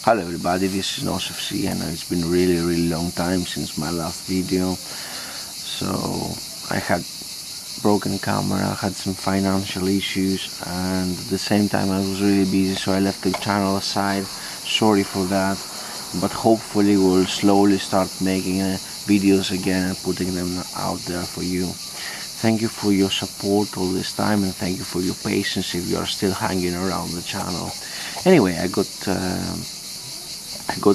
Hello everybody, this is Nosif and it's been really long time since my last video. So I had broken camera, had some financial issues, and at the same time I was really busy, so I left the channel aside. Sorry for that, but hopefully we'll slowly start making videos again and putting them out there for you. Thank you for your support all this time, and thank you for your patience if you are still hanging around the channel. Anyway, I got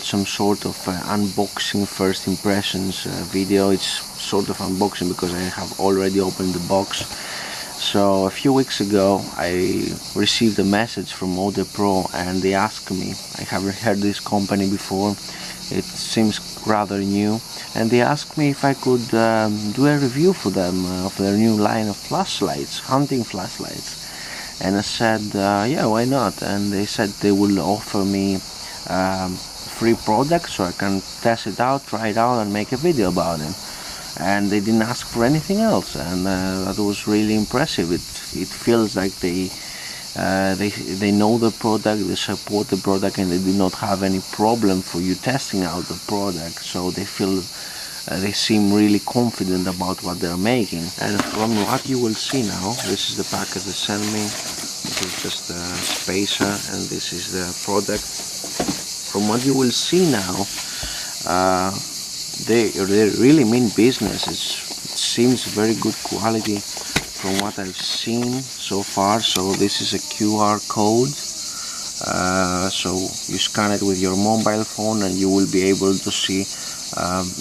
some sort of unboxing first impressions video. It's sort of unboxing because I have already opened the box. So a few weeks ago I received a message from Odepro and they asked me, I haven't heard this company before, it seems rather new, and they asked me if I could do a review for them of their new line of flashlights, hunting flashlights. And I said yeah, why not? And they said they will offer me free product so I can test it out, try it out and make a video about it. And they didn't ask for anything else, and that was really impressive. It feels like they know the product, they support the product, and they do not have any problem for you testing out the product. So they feel they seem really confident about what they're making. And from what you will see now, this is the package they sent me. This is just a spacer and this is the product. From what you will see now, they really mean business. It seems very good quality from what I've seen so far. So this is a QR code, so you scan it with your mobile phone and you will be able to see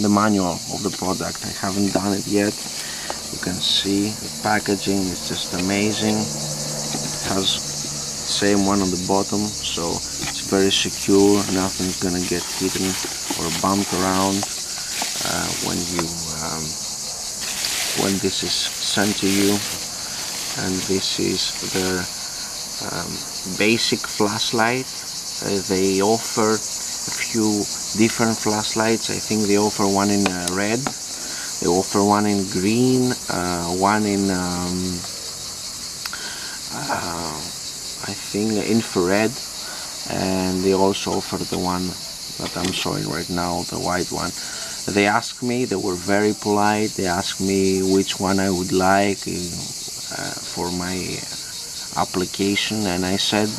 the manual of the product. I haven't done it yet. You can see the packaging is just amazing. It has the same one on the bottom, so it's very secure. Nothing's gonna get hidden or bumped around when this is sent to you. And this is their basic flashlight. They offer a few different flashlights. I think they offer one in red, they offer one in green, one in I think infrared, and they also offer the one that I'm showing right now, the white one. They asked me, they were very polite, they asked me which one I would like for my application, and I said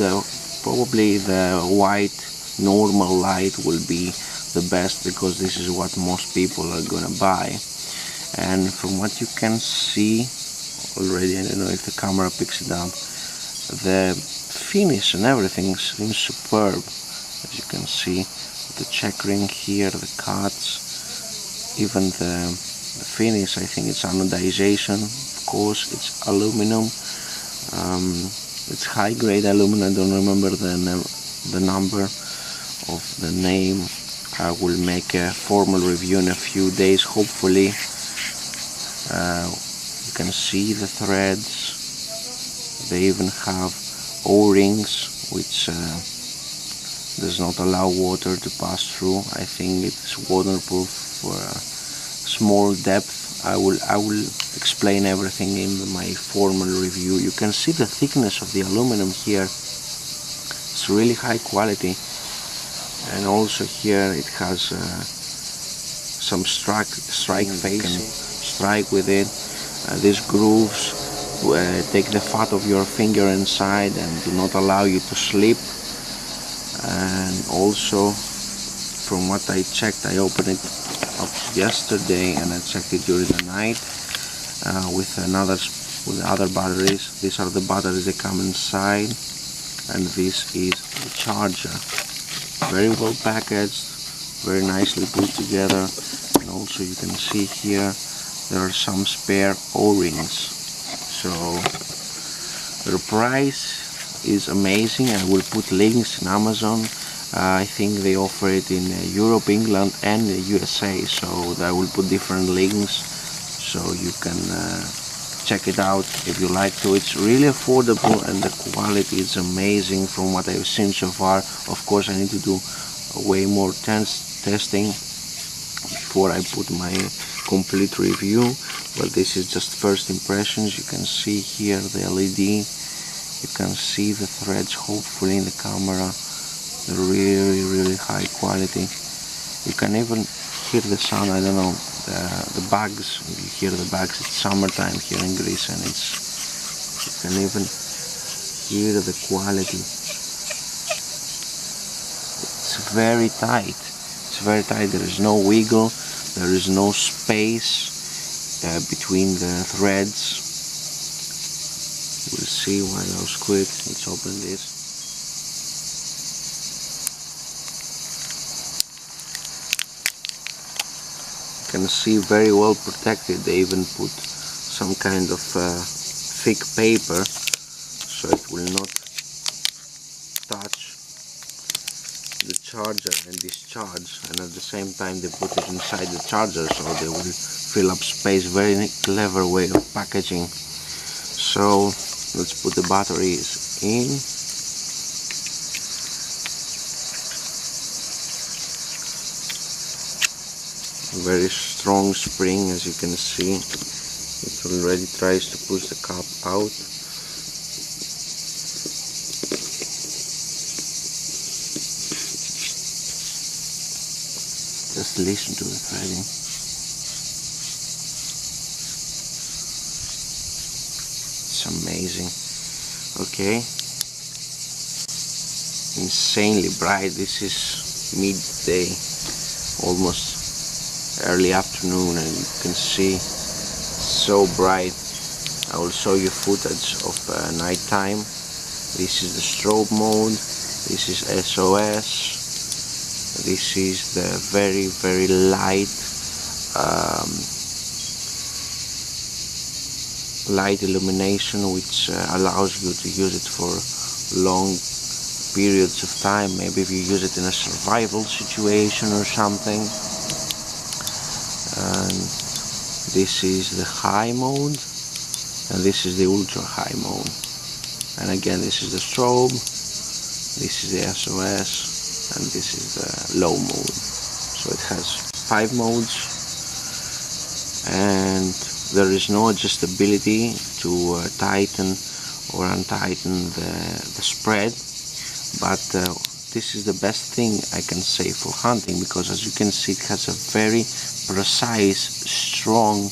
probably the white normal light will be the best because this is what most people are gonna buy. And from what you can see already, I don't know if the camera picks it up, the finish and everything seems superb. As you can see, the checkering here, the cuts, even the finish, I think it's anodization, of course, it's aluminum, it's high grade aluminum. I don't remember the number of the name. I will make a formal review in a few days, hopefully. You can see the threads. They even have O-rings which does not allow water to pass through. I think it's waterproof for a small depth. I will explain everything in my formal review. You can see the thickness of the aluminum here. It's really high quality, and also here it has some strike face. You can strike with it. These grooves take the fat of your finger inside and do not allow you to slip. And also, from what I checked, I opened it up yesterday and I checked it during the night with other batteries. These are the batteries that come inside, and this is the charger. Very well packaged, very nicely put together. And also you can see here there are some spare O-rings. So the price is amazing. I will put links in Amazon. I think they offer it in Europe, England and the USA, so I will put different links so you can check it out if you like to. It's really affordable and the quality is amazing from what I've seen so far. Of course I need to do way more testing before I put my complete review, but this is just first impressions. You can see here the LED, you can see the threads hopefully in the camera. They're really very high quality. You can even hear the sound. I don't know, the bugs. You hear the bugs. It's summertime here in Greece, and you can even hear the quality. It's very tight. It's very tight. There is no wiggle. There is no space between the threads. We'll see while I was quick. Let's open this. You can see very well protected. They even put some kind of thick paper so it will not touch the charger and discharge, and at the same time they put it inside the charger so they will fill up space. Very clever way of packaging. So let's put the batteries in. Very strong spring, as you can see. It already tries to push the cap out. Just listen to the threading. It's amazing. Okay. Insanely bright. This is midday, almost early afternoon, and you can see so bright. I will show you footage of night time. This is the strobe mode. This is SOS. This is the very, very light light illumination, which allows you to use it for long periods of time. Maybe if you use it in a survival situation or something. And this is the high mode, and this is the ultra high mode. And again, this is the strobe, this is the SOS, and this is the low mode. So it has 5 modes, and there is no adjustability to tighten or untighten the spread, but this is the best thing I can say for hunting, because as you can see, it has a very precise, strong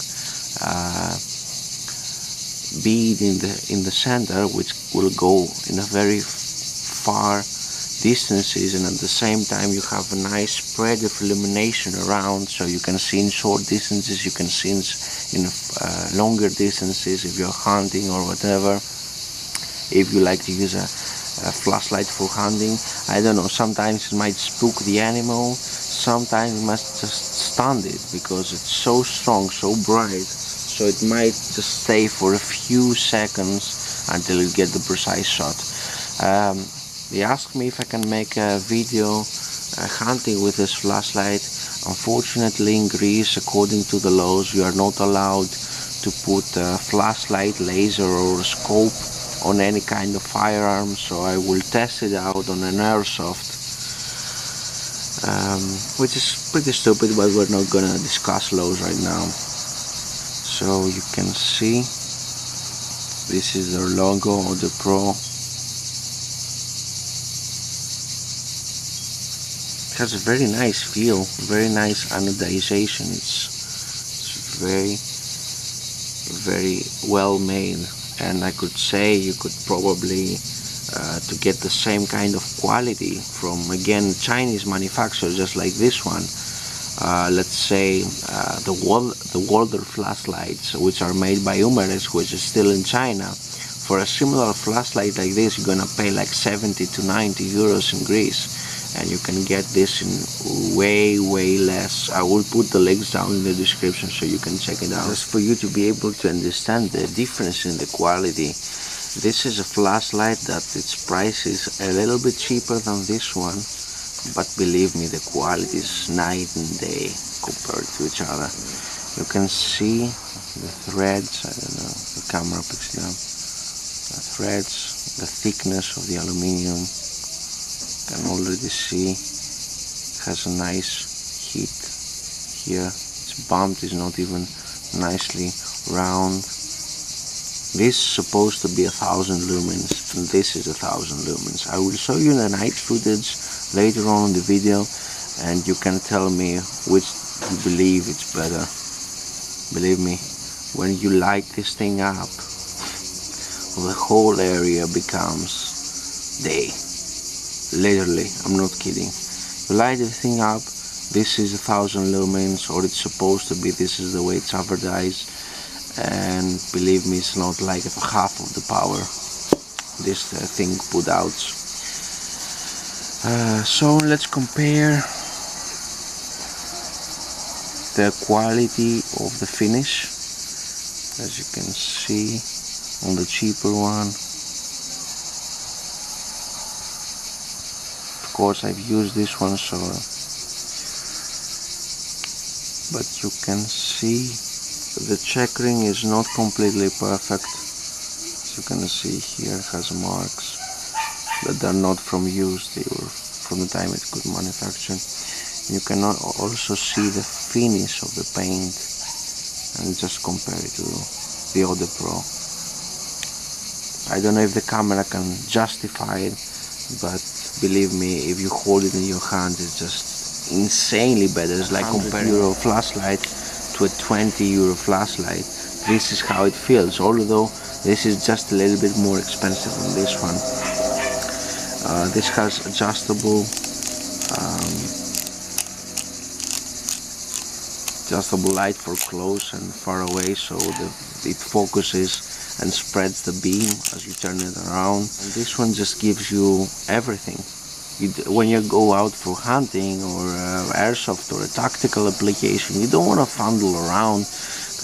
bead in the center, which will go in a very far distances, and at the same time you have a nice spread of illumination around, so you can see in short distances, you can see in longer distances if you're hunting or whatever. If you like to use a flashlight for hunting, I don't know, sometimes it might spook the animal, sometimes you must just stun it because it's so strong, so bright, so it might just stay for a few seconds until you get the precise shot. They asked me if I can make a video hunting with this flashlight. Unfortunately, in Greece, according to the laws, you are not allowed to put a flashlight, laser or a scope on any kind of firearm, so I will test it out on an airsoft, which is pretty stupid, but we're not gonna discuss laws right now. So you can see this is their logo, Odepro. It has a very nice feel, very nice anodization. It's very, very well made. And I could say you could probably to get the same kind of quality from, again, Chinese manufacturers, just like this one. Let's say the Walder flashlights, which are made by Umeres, which is still in China. For a similar flashlight like this, you're gonna pay like 70 to 90 euros in Greece, and you can get this in way less. I will put the links down in the description so you can check it out. Just for you to be able to understand the difference in the quality, this is a flashlight that its price is a little bit cheaper than this one, but believe me, the quality is night and day compared to each other. You can see the threads, I don't know, the camera picks it up, the threads, the thickness of the aluminium. You can already see it has a nice heat here. It's bumped, it's not even nicely round. This is supposed to be 1000 lumens, and this is 1000 lumens. I will show you in the night footage later on in the video, and you can tell me which you believe it's better. Believe me, when you light this thing up, the whole area becomes day. Literally, I'm not kidding. You light the thing up, this is 1000 lumens, or it's supposed to be, this is the way it's advertised, and believe me, it's not like half of the power this thing put out. So let's compare the quality of the finish. As you can see on the cheaper one, of course I've used this one, so but you can see the checkering is not completely perfect. As you can see here, it has marks that are not from use, they were from the time it got manufactured. You can also see the finish of the paint and just compare it to the Odepro. I don't know if the camera can justify it, but believe me, if you hold it in your hand, it's just insanely better. It's like comparing a €100 flashlight to a €20 flashlight. This is how it feels, although this is just a little bit more expensive than this one. This has adjustable light for close and far away, so it focuses and spreads the beam as you turn it around. And this one just gives you everything. When you go out for hunting or airsoft or a tactical application, you don't want to fumble around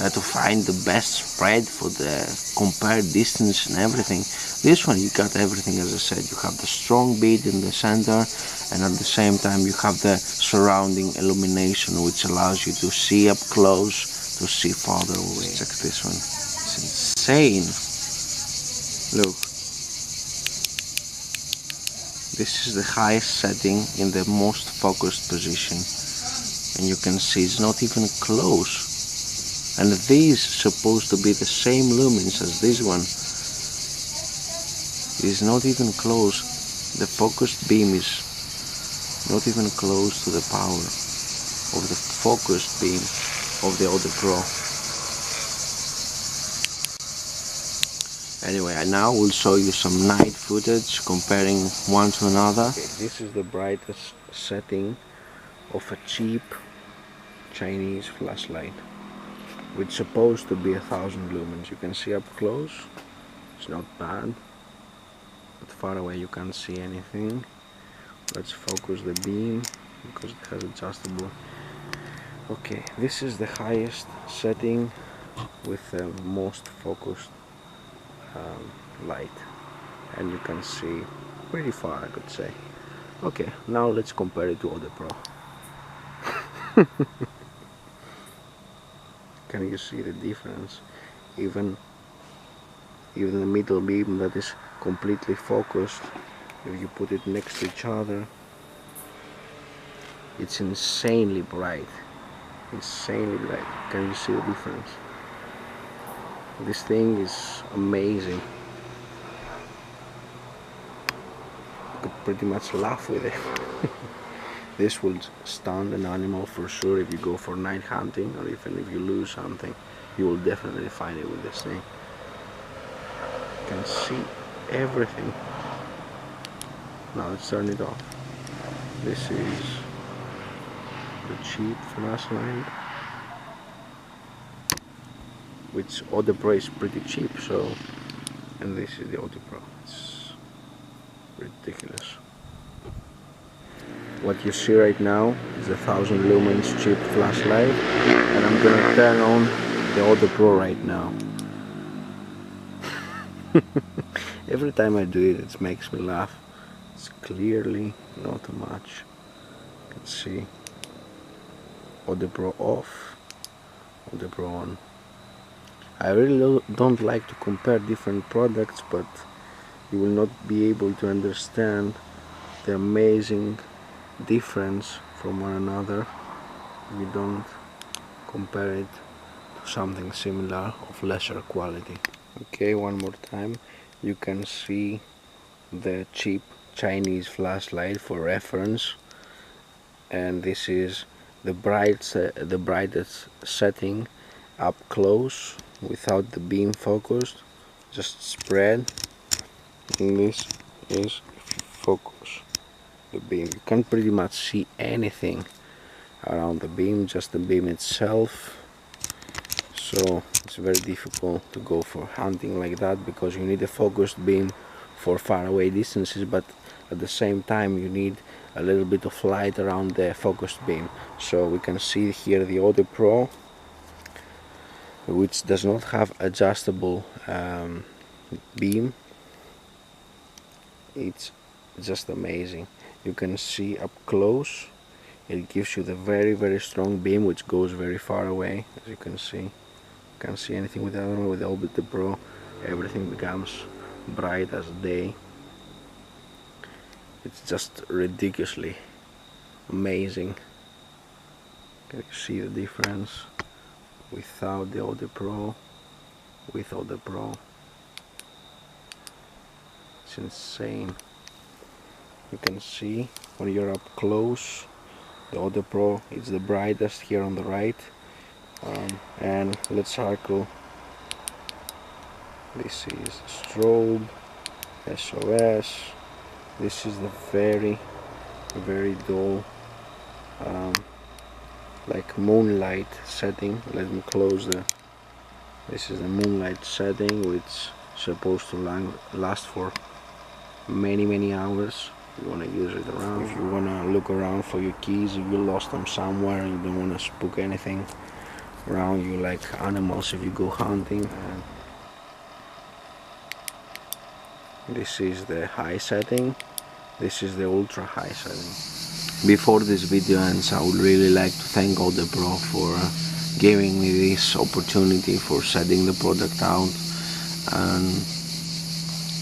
to find the best spread for the compared distance and everything. This one, you got everything. As I said, you have the strong bead in the center, and at the same time you have the surrounding illumination, which allows you to see up close, to see farther away. Check this one, it's insane. Look, this is the highest setting in the most focused position, and you can see it's not even close. And these supposed to be the same lumens as this one. It is not even close. The focused beam is not even close to the power of the focused beam of the Odepro. Anyway, I now will show you some night footage comparing one to another. Okay, this is the brightest setting of a cheap Chinese flashlight, which is supposed to be 1000 lumens. You can see up close, it's not bad, but far away you can't see anything. Let's focus the beam because it has adjustable. Okay, this is the highest setting with the most focused light, and you can see pretty far, I could say. Okay, now let's compare it to Odepro. Can you see the difference? Even the middle beam that is completely focused, if you put it next to each other, it's insanely bright. Insanely bright. Can you see the difference? This thing is amazing. You could pretty much laugh with it. This will stun an animal for sure if you go for night hunting, or even if you lose something, you will definitely find it with this thing. You can see everything. Now let's turn it off. This is the cheap flashlight, which Odepro is pretty cheap, so, and this is the Odepro. It's ridiculous. What you see right now is a 1000 lumens cheap flashlight, and I'm gonna turn on the Odepro right now. Every time I do it, it makes me laugh. It's clearly not much. You can see Odepro off, Odepro on. I really don't like to compare different products, but you will not be able to understand the amazing difference from one another if you don't compare it to something similar of lesser quality. Okay, one more time. You can see the cheap Chinese flashlight for reference, and this is the brightest setting up close without the beam focused, just spread, and this is focus the beam. You can't pretty much see anything around the beam, just the beam itself, so it's very difficult to go for hunting like that because you need a focused beam for far away distances, but at the same time you need a little bit of light around the focused beam. So we can see here the Odepro, which does not have adjustable beam. It's just amazing. You can see up close, it gives you the very strong beam which goes very far away. As you can see, you can't see anything with the other one. With the Odepro, everything becomes bright as day. It's just ridiculously amazing. Can you see the difference without the Odepro, with Odepro? It's insane. You can see when you're up close, the Odepro is the brightest here on the right. And let's circle. This is strobe, SOS. This is the very dull, like moonlight setting. Let me close the. This is the moonlight setting, which is supposed to last for many hours. You want to use it around. If you want to look around for your keys, if you lost them somewhere and you don't want to spook anything around you, like animals if you go hunting. This is the high setting. This is the ultra high setting. Before this video ends, I would really like to thank Odepro for giving me this opportunity for setting the product out, and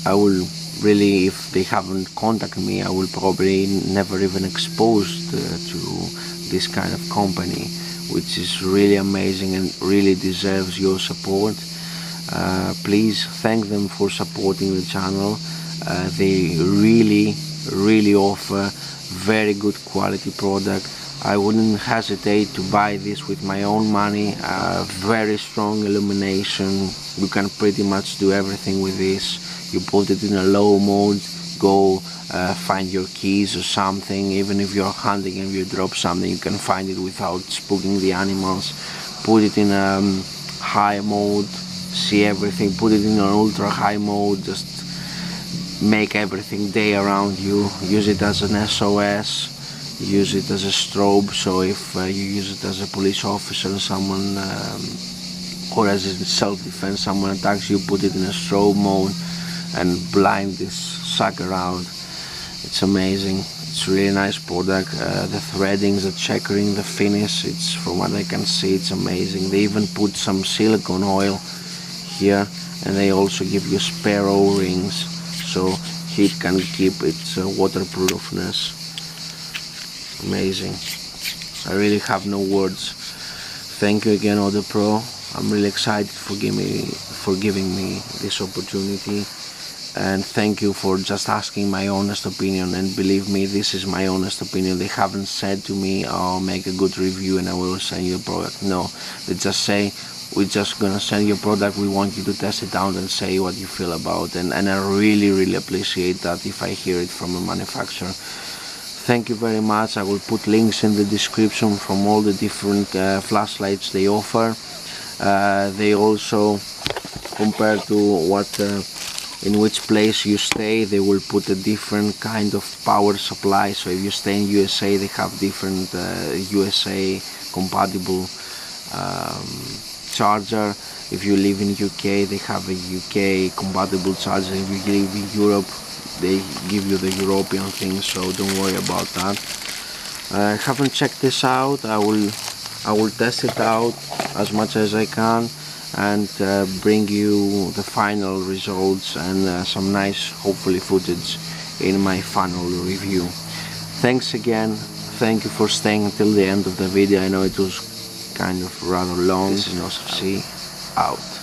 I will really, if they haven't contacted me, I will probably never even exposed to this kind of company, which is really amazing and really deserves your support. Please thank them for supporting the channel. They really offer very good quality product. I wouldn't hesitate to buy this with my own money. Very strong illumination. You can pretty much do everything with this. You put it in a low mode, go find your keys or something. Even if you're hunting and you drop something, you can find it without spooking the animals. Put it in a high mode, see everything. Put it in an ultra high mode, just make everything day around you. Use it as an SOS, use it as a strobe, so if you use it as a police officer, someone or as a self-defense, someone attacks you, put it in a strobe mode and blind this sucker out. It's amazing. It's really nice product. The threadings, the checkering, the finish, it's, from what I can see, it's amazing. They even put some silicone oil here, and they also give you spare O-rings so heat can keep its waterproofness. Amazing. I really have no words. Thank you again, Odepro. I'm really excited for giving me this opportunity, and thank you for just asking my honest opinion. And believe me, this is my honest opinion. They haven't said to me, "Oh, make a good review and I will send you a product." No, they just say, "We're just gonna send you a product. We want you to test it out and say what you feel about." And I really appreciate that if I hear it from a manufacturer. Thank you very much. I will put links in the description from all the different flashlights they offer. They also, compared to what in which place you stay, they will put a different kind of power supply. So if you stay in USA, they have different USA compatible charger. If you live in UK, they have a UK compatible charger. If you live in Europe, they give you the European thing, so don't worry about that. I haven't checked this out. I will test it out as much as I can and bring you the final results and some nice, hopefully, footage in my final review. Thanks again. Thank you for staying until the end of the video. I know it was kind of rather long. This is NOSFC out.